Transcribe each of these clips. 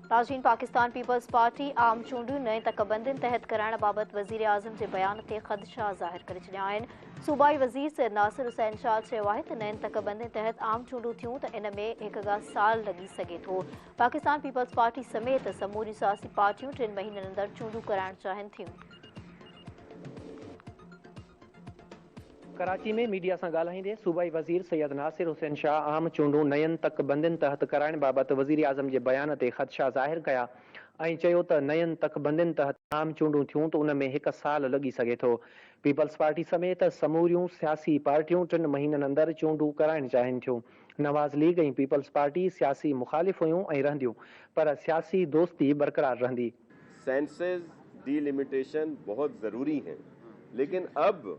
प्राचीन Pakistan peoples party आम चूंडियूं नए तकबंदियुनि तहत कराइण बाबति वज़ीर आज़म जे बयान ते ख़दशा ज़ाहिर करे छॾिया आहिनि। सूबाई वज़ीर सैयद नासिर हुसैन शाह चयो आहे त नयनि तकबंदियुनि तहत आम चूंडूं थियूं त इन में 1 साल लॻी सघे थो। पाकिस्तान पीपल्स पार्टी समेत समूरियूं सियासी पार्टियूं 3 महीननि अंदरि चूंडूं कराइण चाहिनि थियूं। कराची में मीडिया से ॻाल्हाईंदे सूबाई वज़ीर सैयद नासिर हुसैन शाह आम चूंडूं नयनि तकबंदियुनि तहत कराइण बाबति वज़ीर आज़म जे बयान ते ख़दशा ज़ाहिर कया ऐं चयो त नयनि तकबंदियुनि तहत आम चूंडूं थियूं त उन में 1 साल लॻी सघे थो। पीपल्स पार्टी समेत समूरियूं सियासी पार्टियूं 3 महीननि अंदरि चूंडूं कराइण चाहिनि थियूं। नवाज़ लीग ऐं पीपल्स पार्टी सियासी मुखालिफ़ हुयूं ऐं रहंदियूं, पर सियासी दोस्ती बरक़रार रहंदी। सेंसेस डीलिमिटेशन बहुत ज़रूरी है, लेकिन अब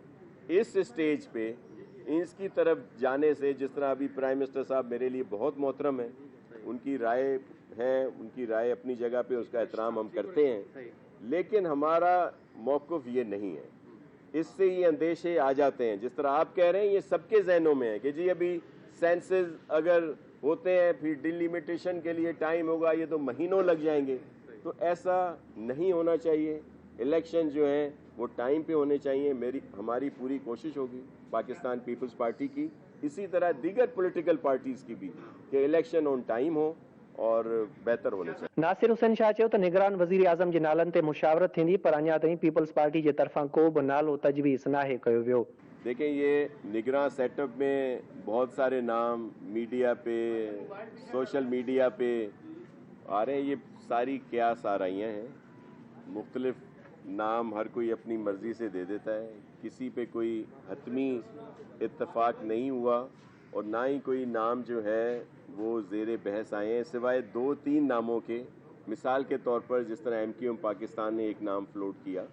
इस स्टेज पे इसकी तरफ जाने से, जिस तरह अभी प्राइम मिनिस्टर साहब मेरे लिए बहुत मोहतरम है, उनकी राय है, उनकी राय अपनी जगह पे, उसका एहतराम हम करते हैं, लेकिन हमारा मौक़िफ़ ये नहीं है। इससे ये अंदेशे आ जाते हैं, जिस तरह आप कह रहे हैं, ये सबके जहनों में है कि जी अभी सेंसेस अगर होते हैं फिर डिलिमिटेशन के लिए टाइम होगा, ये तो महीनों लग जाएंगे। तो ऐसा नहीं होना चाहिए। इलेक्शन जो है वो टाइम पे होने चाहिए। हमारी पूरी कोशिश होगी पाकिस्तान पीपल्स पार्टी की, इसी तरह दीगर पॉलिटिकल पार्टीज की भी, कि इलेक्शन ऑन टाइम हो और बेहतर होने चाहिए। नासिर हुसैन शाह चयो त निगरान वज़ीर आज़म जे नालनि ते मुशावरत थींदी, पर अञा ताईं पीपल्स पार्टी जे तरफ़ां को बि नालो तजवीज़ नाहे कयो वियो। देखें, ये निगरान सेटअप में बहुत सारे नाम मीडिया पे, सोशल मीडिया पे आ रहे हैं। ये सारी क्यास आ रही हैं, मुख्तलिफ नाम हर कोई अपनी मर्जी से दे देता है। किसी पे कोई हतमी इत्तफाक नहीं हुआ और ना ही कोई नाम जो है वो ज़ेरे बहस आए हैं, सिवाय 2-3 नामों के। मिसाल के तौर पर जिस तरह MQM पाकिस्तान ने एक नाम फ्लोट किया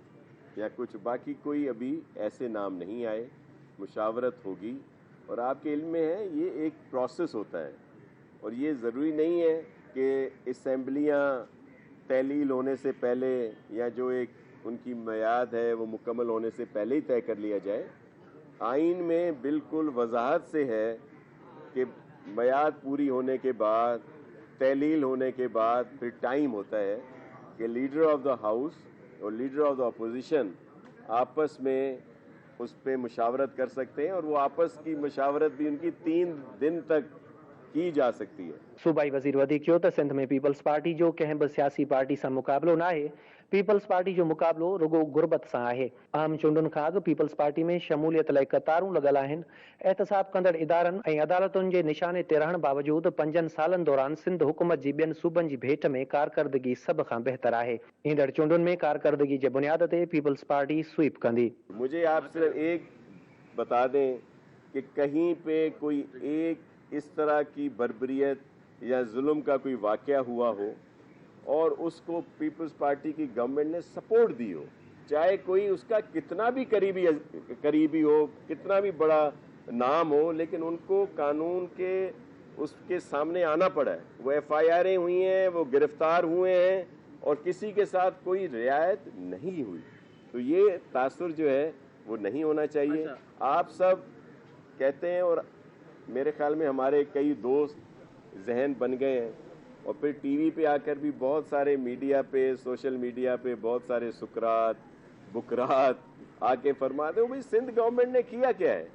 या कुछ, बाकी कोई अभी ऐसे नाम नहीं आए। मुशावरत होगी और आपके इल्म में है ये एक प्रोसेस होता है और ये ज़रूरी नहीं है कि असम्बलियाँ तहलील होने से पहले या जो एक उनकी मियाद है वो मुकम्मल होने से पहले ही तय कर लिया जाए। आइन में बिल्कुल वजाहत से है कि मियाद पूरी होने के बाद, तहलील होने के बाद फिर टाइम होता है कि लीडर ऑफ द हाउस और लीडर ऑफ द अपोजिशन आपस में उस पर मुशावरत कर सकते हैं और वो आपस की मुशावरत भी उनकी 3 दिन तक की जा सकती है। सूबाई वज़ीर वधीक चयो त सिंध में पीपल्स पार्टी जो कंहिं बि सियासी पार्टी सां मुक़ाबिलो न आहे। पीपल्स पार्टी जो मुक़ाबिलो रुगो गुरबत सां आहे। आम चूंडुनि खां अॻु पीपल्स पार्टी में शमूलियत लाइ कतारूं लॻल आहिनि। एहतसाब कंदड़ इदारनि ऐं अदालतुनि जे निशाने ते रहण बावजूदि 5 सालनि दौरान सिंध हुकूमत जी ॿियनि सूबनि जी भेट में कारकर्दगी सभ खां बहितर आहे। ईंदड़ चूंडुनि में कारकर्दगी जे बुनियाद ते पीपल्स पार्टी स्वीप कंदी। मुझे आप सिर्फ एक बता दें कि कहीं पे कोई एक इस तरह की बर्बरियत या जुल्म का कोई वाक़या हुआ हो और उसको पीपल्स पार्टी की गवर्नमेंट ने सपोर्ट दी हो, चाहे कोई उसका कितना भी करीबी हो, कितना भी बड़ा नाम हो, लेकिन उनको कानून के उसके सामने आना पड़ा है। वो FIR'ें हुई हैं, वो गिरफ्तार हुए हैं और किसी के साथ कोई रियायत नहीं हुई। तो ये तासुर जो है वो नहीं होना चाहिए। आप सब कहते हैं और मेरे ख्याल में हमारे कई दोस्त जहन बन गए हैं और फिर टीवी पे आकर भी बहुत सारे मीडिया पे, सोशल मीडिया पे बहुत सारे सुकरात बुकरात आके फरमाते हो भाई सिंध गवर्नमेंट ने किया क्या है।